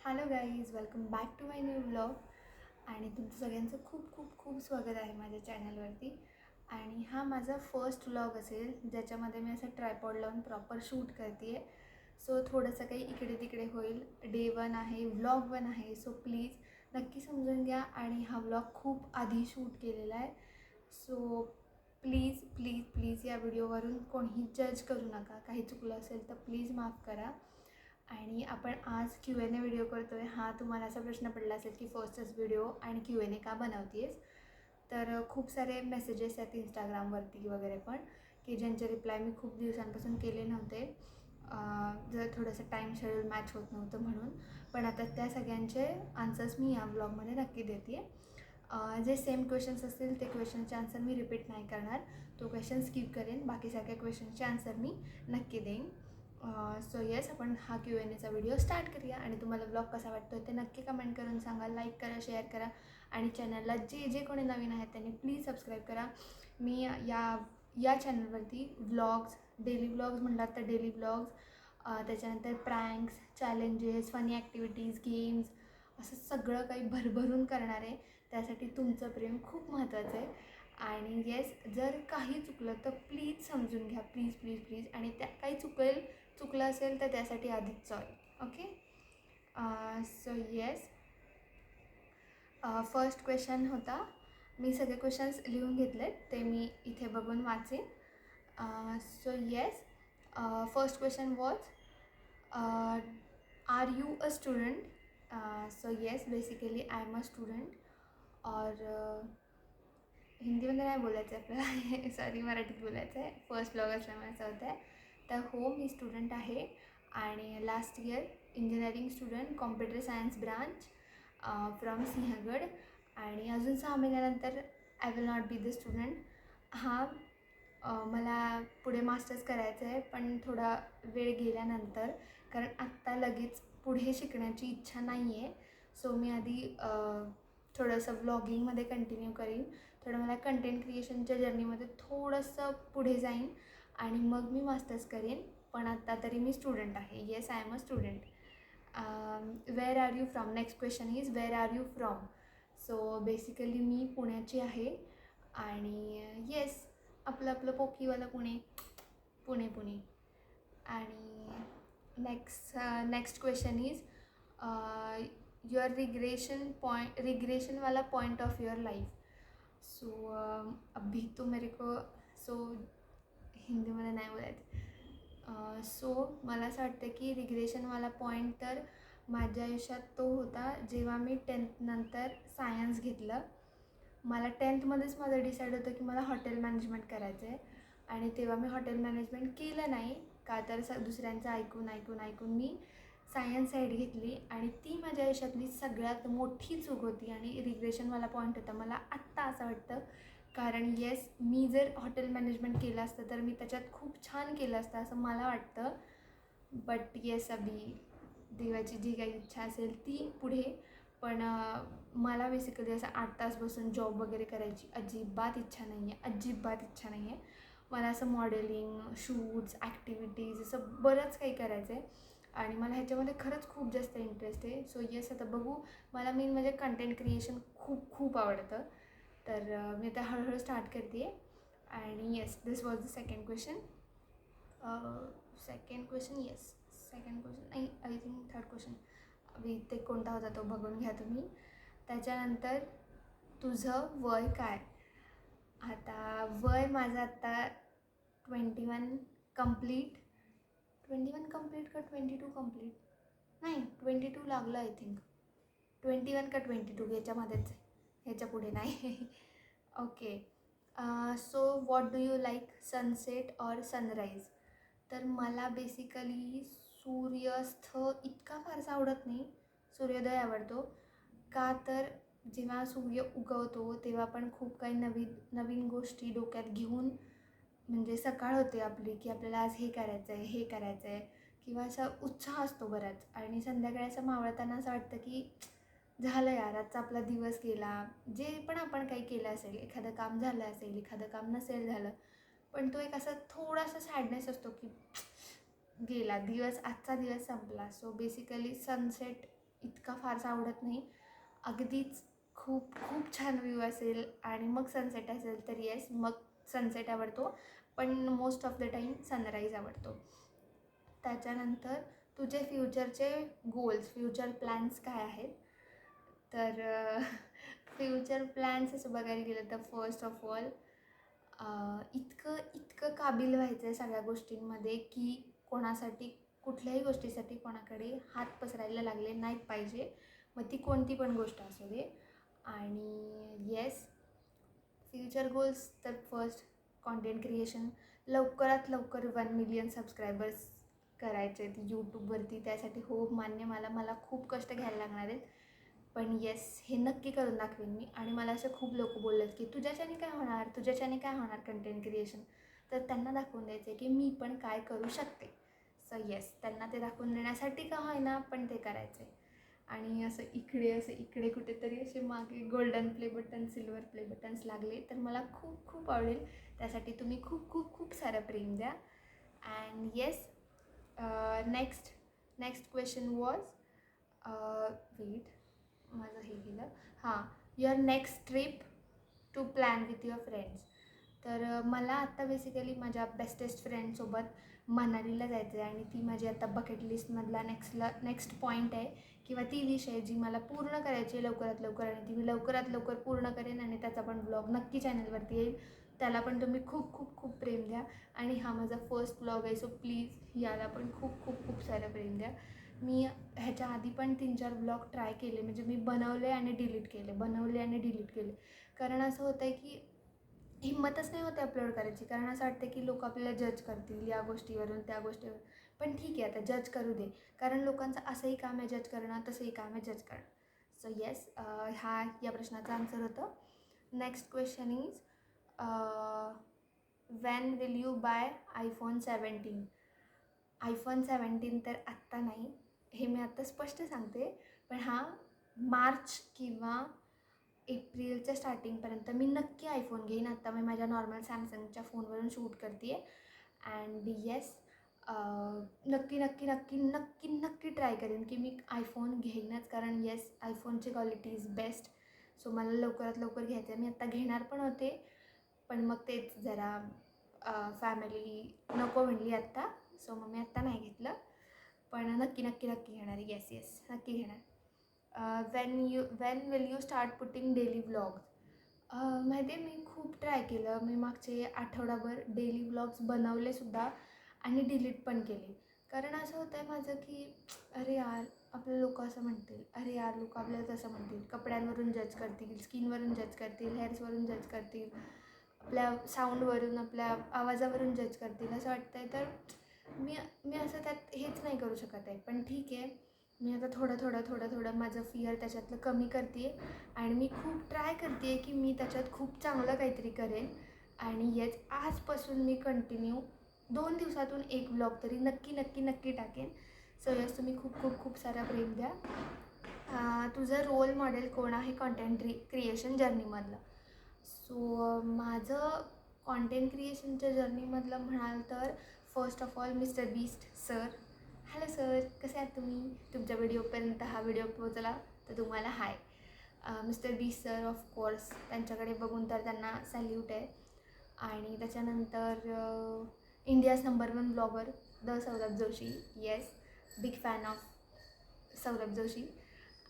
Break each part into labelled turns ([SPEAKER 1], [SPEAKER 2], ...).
[SPEAKER 1] Hello guys, welcome back to my new vlog. आणि तुमचं सगळ्यांचं खूप खूप खूप स्वागत आहे माझ्या चॅनलवरती. आणि हा माझा फर्स्ट व्लॉग असेल ज्याच्यामध्ये मी असं ट्रायपॉड लावून प्रॉपर शूट करते आहे. सो थोडंसं काही इकडे तिकडे होईल. डे 1 आहे, व्लॉग 1 आहे. सो प्लीज नक्की समजून घ्या. आणि हा व्लॉग खूप आधी शूट केलेला आहे. सो प्लीज प्लीज प्लीज या व्हिडिओवरून कोणीही जज करू नका. काही चुकलं असेल तर प्लीज माफ करा. आणि आपण आज Q&A व्हिडिओ करतो आहे. हा तुम्हाला असा प्रश्न पडला असेल की फर्स्टच व्हिडिओ आणि Q&A का बनवते आहेस. तर खूप सारे मेसेजेस आहेत इंस्टाग्रामवरती वगैरे पण की ज्यांचे रिप्लाय मी खूप दिवसांपासून केले नव्हते. जर थोडंसं टाईम शेड्यूल मॅच होत नव्हतं म्हणून. पण आता त्या सगळ्यांचे आन्सर्स मी या व्लॉगमध्ये नक्की देते आहे. जे सेम क्वेश्चन्स असतील ते क्वेश्चनचे आन्सर मी रिपीट नाही करणार. तो क्वेश्चन स्किप करेन. बाकी सगळ्या क्वेश्चनचे आन्सर मी नक्की देईन. सो येस, आपण हा Q&Aचा व्हिडिओ स्टार्ट करूया. आणि तुम्हाला ब्लॉग कसा वाटतो ते नक्की कमेंट करून सांगा. लाईक करा, शेअर करा. आणि चॅनलला जे कोणी नवीन आहेत त्यांनी प्लीज सबस्क्राईब करा. मी या चॅनलवरती व्लॉग्स, डेली व्लॉग्स म्हणलात तर डेली व्लॉग्स, त्याच्यानंतर pranks, challenges, funny activities, games, असं सगळं काही भरभरून करणार आहे. त्यासाठी तुमचं प्रेम खूप महत्त्वाचं आहे. आणि येस, जर काही चुकलं तर प्लीज समजून घ्या. Please please please. आणि त्या काही चुकलं असेल तर त्यासाठी आधीच sorry. Okay. So yes, first question होता. मी सगळे क्वेश्चन्स लिहून घेतलेत, ते मी इथे बघून वाचेन. So yes, first question was are you a student. So yes, basically I am a student. और हिंदीमध्ये नाही बोलायचं आहे आपल्याला, सॉरी, मराठीत बोलायचं आहे. फर्स्ट ब्लॉग असल्यामुळे असं होतं आहे. तर हो, मी स्टुडंट आहे. आणि last year engineering student, computer science branch, from Sinhagad. आणि अजून 6 महिन्यानंतर I will not be the student. मला पुढे मास्टर्स करायचं आहे, पण थोडा वेळ गेल्यानंतर, कारण आत्ता लगेच पुढे शिकण्याची इच्छा नाही आहे. सो मी आधी थोडंसं व्लॉगिंगमध्ये कंटिन्यू करीन. थोडं मला कंटेंट क्रिएशनच्या जर्नीमध्ये थोडंसं पुढे जाईन आणि मग मी मास्टर्स करेन. पण आत्ता तरी मी स्टुडंट आहे. Yes, I am a student. Where are you from. Next question is where are you from. So basically मी पुण्याची आहे. आणि येस, आपलं पोकीवालं पुणे पुणे पुणे. आणि नेक्स्ट क्वेश्चन इज युअर रिग्रेशनवाला point of your life. So अभी तो मेरे को सो हिंदीमध्ये नाही बोलायचं. सो मला असं वाटतं की रिग्रेशनवाला पॉईंट तर माझ्या आयुष्यात तो होता जेव्हा मी 10th नंतर सायन्स घेतलं. मला 10thमध्येच माझं डिसाईड होतं की मला हॉटेल मॅनेजमेंट करायचं आहे. आणि तेव्हा मी हॉटेल मॅनेजमेंट केलं नाही, का तर दुसऱ्यांचं ऐकून मी सायन्स साईड घेतली. आणि ती माझ्या आयुष्यातली सगळ्यात मोठी चूक होती आणि रिग्रेशनवाला पॉईंट होता मला आत्ता असं वाटतं. कारण येस, मी जर हॉटेल मॅनेजमेंट केलं असतं तर मी त्याच्यात खूप छान केलं असतं असं मला वाटतं. बट येस, अभी देवाची जी काही इच्छा असेल ती पुढे. पण मला बेसिकली असं 8 तास बसून जॉब वगैरे करायची अजिबात इच्छा नाही आहे. मला असं मॉडेलिंग, शूट्स, ॲक्टिव्हिटीज, असं बरंच काही करायचं आहे. आणि मला ह्याच्यामध्ये खरंच खूप जास्त इंटरेस्ट आहे. सो येस, आता बघू. मला मेन म्हणजे कंटेंट क्रिएशन खूप खूप आवडतं. तर मी आता हळूहळू स्टार्ट करते आहे. आणि yes, this was the second question. Second question नाही, आय थिंक थर्ड क्वेश्चन. ते कोणता होता तो बघून घ्या तुम्ही. त्याच्यानंतर तुझं वय काय. आता वय माझं आत्ता 21 कंप्लीट. 21 कंप्लीट का 22 कंप्लीट, नाही 22 लागलं आय थिंक. 21 का 22 याच्यामध्येच आहे, ह्याच्या पुढे नाही. Okay. So what do you like, sunset or sunrise. तर मला बेसिकली सूर्यास्त इतका फारसा आवडत नाही, सूर्योदय आवडतो. का तर जेव्हा सूर्य उगवतो तेव्हा पण खूप काही नवीन गोष्टी डोक्यात घेऊन, म्हणजे सकाळ होते आपली की आपल्याला आज हे करायचं आहे किंवा असा उत्साह असतो बराच. आणि संध्याकाळी असं मावळताना असं वाटतं की झालं यार, आजचा आपला दिवस गेला. जे पण आपण काही केलं असेल, एखादं काम झालं असेल, एखादं काम नसेल झालं, पण तो एक असा थोडासा सॅडनेस असतो की गेला दिवस, आजचा दिवस संपला. सो बेसिकली सनसेट इतका फारसा आवडत नाही. अगदीच खूप खूप छान व्ह्यू असेल आणि मग सनसेट असेल तर येस, मग सनसेट आवडतो, पण most of the time sunrise आवडतो. त्याच्यानंतर तुझे फ्युचरचे गोल्स, फ्युचर प्लॅन्स काय आहेत? तर फ्युचर प्लॅन्स असं बघायला गेलं तर फर्स्ट ऑफ ऑल इतकं काबिल व्हायचं आहे सगळ्या गोष्टींमध्ये की कोणासाठी, कुठल्याही गोष्टीसाठी कोणाकडे हात पसरायला लागले नाहीत पाहिजे, मग ती कोणती पण गोष्ट असू दे. आणि येस, फ्युचर गोल्स तर फर्स्ट कॉन्टेंट क्रिएशन, लवकरात लवकर 1 मिलियन सबस्क्रायबर्स करायचे आहेत यूट्यूबवरती. त्यासाठी हो मान्य, मला खूप कष्ट घ्यायला लागणार आहेत, पण येस, हे नक्की करून दाखवेन मी. आणि मला असं खूप लोक बोललेत की तुझ्याच्याने काय होणार कंटेंट क्रिएशन, तर त्यांना दाखवून द्यायचं आहे की मी पण काय करू शकते. सो येस, त्यांना ते दाखवून देण्यासाठी का होईना पण ते करायचं आहे. आणि असं इकडे कुठेतरी असे मागे golden play button, silver play buttons लागले तर मला खूप खूप आवडेल. त्यासाठी तुम्ही खूप खूप खूप सारं प्रेम द्या. And yes, next question was, wait, माझं हे गेलं. हां, your next trip to plan with your friends. तर मला आत्ता बेसिकली माझ्या बेस्टेस्ट फ्रेंडसोबत मनालीला जायचं आहे आणि ती माझी आता बकेट लिस्टमधला नेक्स्ट पॉईंट आहे किंवा ती विश आहे जी मला पूर्ण करायची आहे लवकरात लवकर, आणि ती मी लवकरात लवकर पूर्ण करेन आणि त्याचा पण ब्लॉग नक्की चॅनलवरती येईल. त्याला पण तुम्ही खूप खूप खूप प्रेम द्या. आणि हा माझा फर्स्ट ब्लॉग आहे, सो प्लीज याला पण खूप खूप खूप सारं प्रेम द्या. मी ह्याच्या आधी पण 3-4 ब्लॉग ट्राय केले, म्हणजे मी बनवले आणि डिलीट केले. कारण असं होतं आहे की हिंमतच नाही होते अपलोड करायची, कारण असं वाटतं की लोक आपल्याला जज करतील या गोष्टीवरून त्या गोष्टीवर. पण ठीक आहे, आता जज करू दे, कारण लोकांचं असंही काम आहे जज करणं, तसंही काम आहे जज करणं. सो येस, हा या प्रश्नाचं आन्सर होतं. Next question is, when will you buy iPhone 17? iPhone 17 तर आत्ता नाही, हे मी आत्ता स्पष्ट सांगते. पण हां, मार्च किंवा एप्रिलच्या स्टार्टिंगपर्यंत मी नक्की आयफोन घेईन. आत्ता मी माझ्या नॉर्मल सॅमसंगच्या फोनवरून शूट करते आहे. अँड येस, नक्की ट्राय करेन की मी आयफोन घेईनच, कारण येस, आयफोनची क्वालिटी इज बेस्ट. सो मला लवकरात लवकर घ्यायचं आहे. मी आत्ता घेणार पण होते, पण मग तेच जरा फॅमिली नको म्हणली आत्ता, सो मग मी आत्ता नाही घेतलं. पण नक्की घेणार. येस, नक्की घेणार. Wien will you start putting daily vlogs? माहिती आहे, मी खूप ट्राय केलं. मी मागचे आठवडाभर डेली व्लॉग्स बनवलेसुद्धा आणि डिलीट पण केले. कारण असं होतं आहे माझं की अरे यार, आपले लोक असं म्हणतील, अरे यार लोक आपल्याला तसं म्हणतील, कपड्यांवरून जज करतील, स्किनवरून जज करतील, हेअर्सवरून जज करतील, आपल्या साऊंडवरून, आपल्या आवाजावरून जज करतील, असं वाटतं आहे. तर मी असं त्यात हेच नाही करू शकत आहे. पण ठीक आहे, मी आता थोडं माझं फिअर त्याच्यातलं कमी करते आहे आणि मी खूप ट्राय करते आहे की मी त्याच्यात खूप चांगलं काहीतरी करेन. आणि येस, आजपासून मी कंटिन्यू 2 दिवसातून एक ब्लॉग तरी नक्की टाकेन. सो यस, तुम्ही खूप सारा प्रेम द्या. तुझं रोल मॉडेल कोण आहे कॉन्टेंट क्रिएशन जर्नीमधलं? सो माझं कॉन्टेंट क्रिएशनच्या जर्नीमधलं म्हणाल तर first of all mister beast sir. Hello sir, कसे आहात तुम्ही? तुमच्या व्हिडिओपर्यंत हा व्हिडिओ पोहोचला तर तुम्हाला हाय. मिस्टर बीस्ट सर ऑफकोर्स, त्यांच्याकडे बघून तर त्यांना सॅल्यूट आहे. आणि त्याच्यानंतर India's number 1 blogger Saurabh Joshi. Yes, big fan of Saurabh Joshi.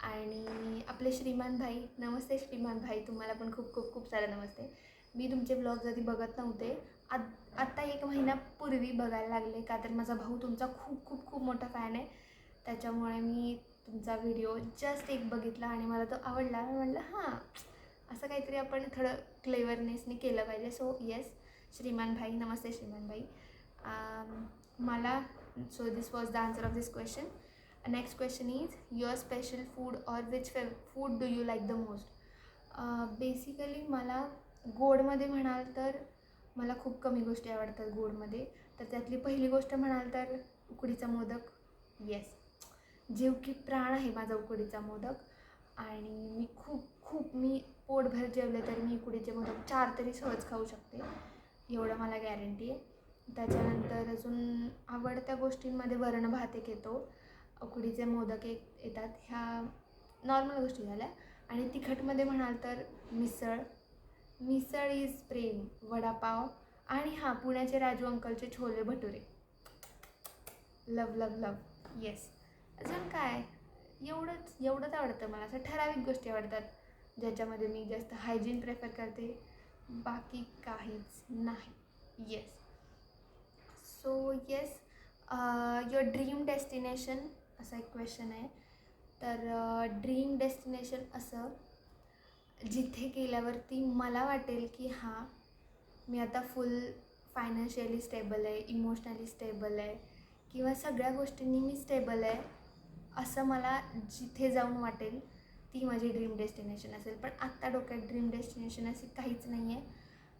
[SPEAKER 1] आणि आपले श्रीमान भाई, नमस्ते श्रीमान भाई, तुम्हाला पण खूप सारा नमस्ते. मी तुमचे ब्लॉग्स आधी बघत नव्हते, आत्ता 1 महिन्यापूर्वी बघायला लागले, का तर माझा भाऊ तुमचा खूप मोठा फॅन आहे. त्याच्यामुळे मी तुमचा व्हिडिओ जस्ट एक बघितला आणि मला तो आवडला. मी म्हटलं हां, असं काहीतरी आपण थोडं क्लेवरनेसने केलं पाहिजे. सो येस, श्रीमान भाई, नमस्ते श्रीमान भाई. मला so this was the answer of this question. Next question is, your special food or which food do you like the most? Basically मला गोडमध्ये म्हणाल तर मला खूप कमी गोष्टी आवडतात गोडमध्ये. तर त्यातली पहिली गोष्ट म्हणाल तर उकडीचा मोदक. येस, जीव की प्राण आहे माझा उकडीचा मोदक. आणि मी मी पोटभर जेवले तरी मी उकडीचे मोदक 4 तरी सहज खाऊ शकते, एवढं मला गॅरंटी आहे. त्याच्यानंतर अजून आवडत्या गोष्टींमध्ये वरण भात एक येतो. उकडीचे मोदक येतात. ह्या नॉर्मल गोष्टी झाल्या. आणि तिखटमध्ये म्हणाल तर मिसळ. मिसळ इज प्रेम. वडापाव आणि हां, पुण्याचे राजू अंकलचे छोले भटुरे. लव लव लव. येस. अजून काय, एवढंच आवडतं मला. असं ठराविक गोष्टी आवडतात ज्याच्यामध्ये मी जास्त हायजीन प्रेफर करते, बाकी काहीच नाही. Yes. So yes, your dream destination असा एक क्वेश्चन आहे. तर ड्रीम डेस्टिनेशन असं जिथे गेल्यावरती मला वाटेल की हां, मी आता फुल फायनान्शियली स्टेबल आहे, इमोशनली स्टेबल आहे किंवा सगळ्या गोष्टींनी मी स्टेबल आहे, असं मला जिथे जाऊन वाटेल ती माझी ड्रीम डेस्टिनेशन असेल. पण आत्ता डोक्यात ड्रीम डेस्टिनेशन असे काहीच नाही आहे.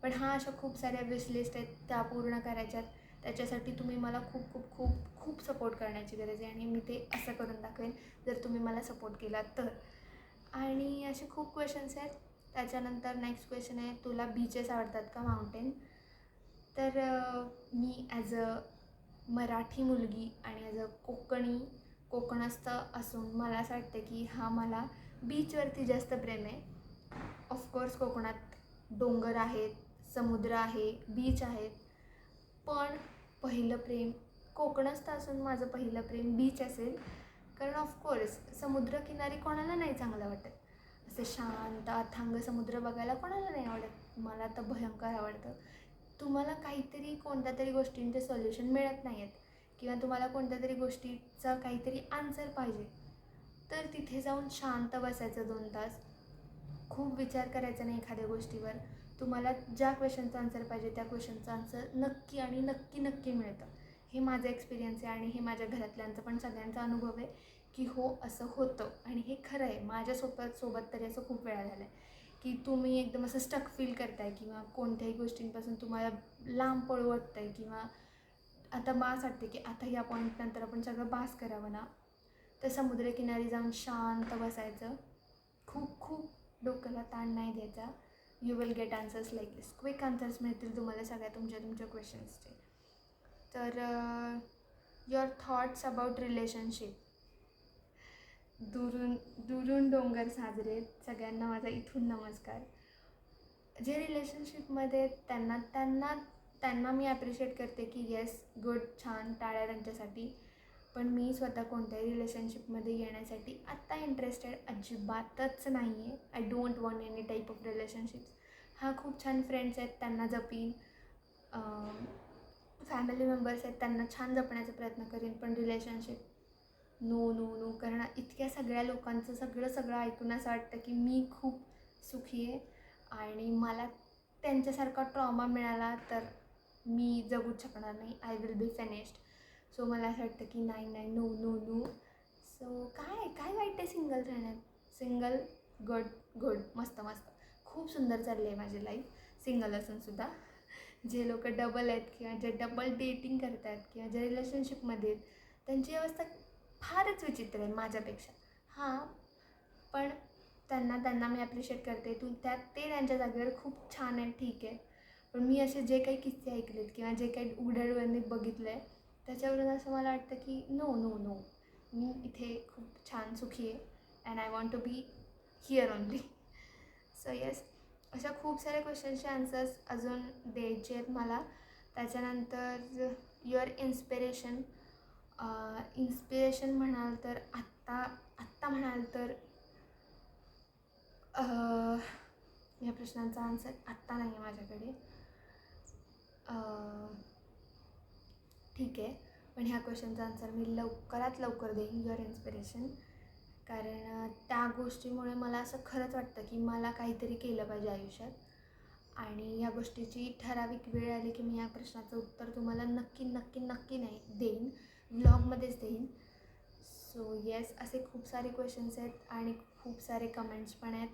[SPEAKER 1] पण हां, अशा खूप साऱ्या विशलिस्ट आहेत, त्या पूर्ण करायच्यात. त्याच्यासाठी तुम्ही मला खूप खूप खूप खूप सपोर्ट करण्याची गरज आहे आणि मी ते असं करून दाखवेन जर तुम्ही मला सपोर्ट केला तर. आणि असे खूप क्वेश्चन्स आहेत. त्याच्यानंतर नेक्स्ट क्वेश्चन आहे, तुला बीचेस आवडतात का माउंटेन? तर मी ॲज अ मराठी मुलगी आणि ॲज अ कोकणस्थ असून मला असं वाटतं की हां, मला बीचवरती जास्त प्रेम आहे. ऑफकोर्स कोकणात डोंगर आहेत, समुद्र आहे, बीच आहेत, पण पहिलं प्रेम कोकणस्थ असून माझं पहिलं प्रेम बीच असेल. कारण ऑफकोर्स समुद्रकिनारी कोणाला नाही चांगलं वाटत. असे शांत अथांग समुद्र बघायला कोणाला नाही आवडत. मला तर भयंकर आवडतं. तुम्हाला काहीतरी कोणत्या तरी गोष्टींचे सोल्युशन मिळत नाही आहेत किंवा तुम्हाला कोणत्या तरी गोष्टीचा काहीतरी आन्सर पाहिजे, तर तिथे जाऊन शांत बसायचं 2 तास. खूप विचार करायचा नाही एखाद्या गोष्टीवर. तुम्हाला ज्या क्वेश्चनचा आन्सर पाहिजे त्या क्वेश्चनचा आन्सर नक्की आणि नक्की नक्की मिळतं. हे माझं एक्सपिरियन्स आहे आणि हे माझ्या घरातल्यांचा पण सगळ्यांचा अनुभव आहे की हो, असं होतं आणि हे खरं आहे. माझ्यासोबत तरी असं खूप वेळा झालं आहे की तुम्ही एकदम असं स्टक फील करताय किंवा कोणत्याही गोष्टींपासून तुम्हाला लांब पळू वाटतं आहे किंवा आता बास वाटते की आता या पॉईंटनंतर आपण सगळं बास करावं ना, तर समुद्रकिनारी जाऊन शांत बसायचं. खूप खूप डोक्याला ताण नाही द्यायचा. You will get answers like this. Quick answers मिळतील तुम्हाला सगळ्या तुमच्या क्वेश्चन्सचे. तर युअर थॉट्स अबाउट रिलेशनशिप. दुरून डोंगर साजरे. सगळ्यांना माझा इथून नमस्कार. जे रिलेशनशिपमध्ये त्यांना मी ॲप्रिशिएट करते की येस, गुड, छान, टाळ्या त्यांच्यासाठी. पण मी स्वतः कोणत्याही रिलेशनशिपमध्ये येण्यासाठी आत्ता इंटरेस्टेड अजिबातच नाही आहे. I don't want any type of relationships. हां, खूप छान फ्रेंड्स आहेत, त्यांना जपीन. फॅमिली मेंबर्स आहेत, त्यांना छान जपण्याचा प्रयत्न करीन. पण रिलेशनशिप नो नो नो. कारण इतक्या सगळ्या लोकांचं सगळं ऐकून असं वाटतं की मी खूप सुखी आहे आणि मला त्यांच्यासारखा ट्रॉमा मिळाला तर मी जगूच शकणार नाही. I will be finished. So मला असं वाटतं की नाही, नो नो नो. सो काय वाईट आहे सिंगल राहण्यात. सिंगल गुड, मस्त. खूप सुंदर चालली आहे माझी लाईफ सिंगल असूनसुद्धा. जे लोक डबल आहेत किंवा जे डबल डेटिंग करतात किंवा जे रिलेशनशिपमध्ये आहेत, त्यांची अवस्था फारच विचित्र आहे माझ्यापेक्षा. हां, पण त्यांना मी ॲप्रिशिएट करते. ते त्यांच्या जागेवर खूप छान आहे, ठीक आहे. पण मी असे जे काही किस्से ऐकलेत किंवा जे काही उघड्या डोळ्यांनी बघितलं आहे, त्याच्यावरून असं मला वाटतं की नो, मी इथे खूप छान सुखी आहे and I want to be here only. So yes, अशा खूप साऱ्या क्वेश्चन्सचे आन्सर्स अजून द्यायचे आहेत मला. त्याच्यानंतर युअर इन्स्पिरेशन. इन्स्पिरेशन म्हणाल तर आत्ता म्हणाल तर या प्रश्नांचा आन्सर आत्ता नाही आहे माझ्याकडे. ठीक आहे, पण ह्या क्वेश्चनचा आन्सर मी लवकरात लवकर देईन. Your inspiration. कारण त्या गोष्टीमुळे मला असं खरंच वाटतं की मला काहीतरी केलं पाहिजे आयुष्यात आणि ह्या गोष्टीची ठराविक वेळ आली की मी ह्या प्रश्नाचं उत्तर तुम्हाला नक्की नाही देईन, व्लॉगमध्येच देईन. सो येस, असे खूप सारे क्वेश्चन्स आहेत आणि खूप सारे कमेंट्स पण आहेत.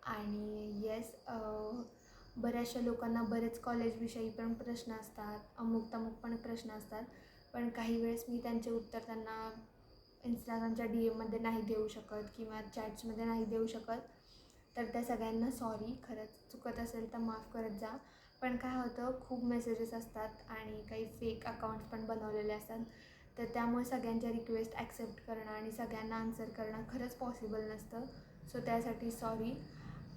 [SPEAKER 1] आणि येस, बऱ्याचशा लोकांना बरेच कॉलेजविषयी पण प्रश्न असतात, अमुक पण प्रश्न असतात. पण काही वेळेस मी त्यांचे उत्तर त्यांना इंस्टाग्रामच्या DM मध्ये नाही देऊ शकत किंवा चॅट्समध्ये नाही देऊ शकत. तर त्या सगळ्यांना सॉरी. खरंच चुकत असेल तर माफ करत जा. पण काय होतं, खूप मेसेजेस असतात आणि काही फेक अकाउंट्स पण बनवलेले असतात. तर त्यामुळे सगळ्यांच्या रिक्वेस्ट ॲक्सेप्ट करणं आणि सगळ्यांना आन्सर करणं खरंच पॉसिबल नसतं. सो त्यासाठी सॉरी.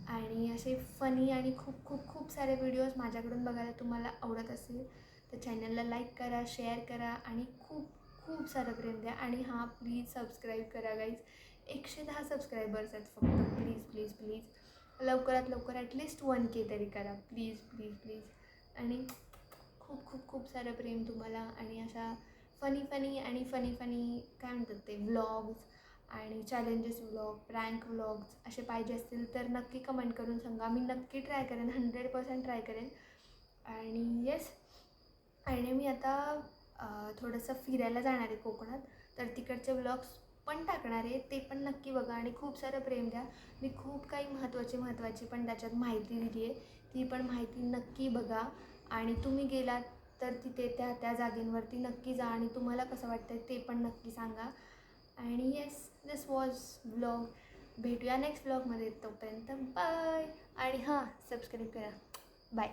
[SPEAKER 1] आणि असे फनी आणि खूप खूप खूप सारे व्हिडिओज माझ्याकडून बघायला तुम्हाला आवडत असेल तर चॅनलला लाईक करा, शेअर करा आणि खूप खूप सारं प्रेम द्या. आणि हां, प्लीज सबस्क्राईब करा गाईज. 110 सबस्क्रायबर्स आहेत फक्त. प्लीज प्लीज प्लीज लवकरात लवकर ॲटलिस्ट 1K तरी करा. Please please please. आणि खूप खूप खूप सारं प्रेम तुम्हाला. आणि अशा फनी आणि फनी काय म्हणतात ते व्लॉग्स आणि चॅलेंजेस व्लॉग, प्रँक व्लॉग्स असे पाहिजे असतील तर नक्की कमेंट करून सांगा. मी नक्की ट्राय करेन, 100% ट्राय करेन. आणि येस, आणि मी आता थोडंसं फिरायला जाणार आहे कोकणात, तर तिकडचे व्लॉग्स पण टाकणार आहे. ते पण नक्की बघा आणि खूप सारं प्रेम द्या. मी खूप काही महत्त्वाची पण त्याच्यात माहिती दिली आहे. ती पण माहिती नक्की बघा. आणि तुम्ही गेलात तर तिथे त्या जागेंवरती नक्की जा आणि तुम्हाला कसं वाटतं ते पण नक्की सांगा. आणि येस, दिस वॉज व्लॉग. भेटूया नेक्स्ट व्लॉगमध्ये. तोपर्यंत बाय. आणि हां, सबस्क्राईब करा. बाय.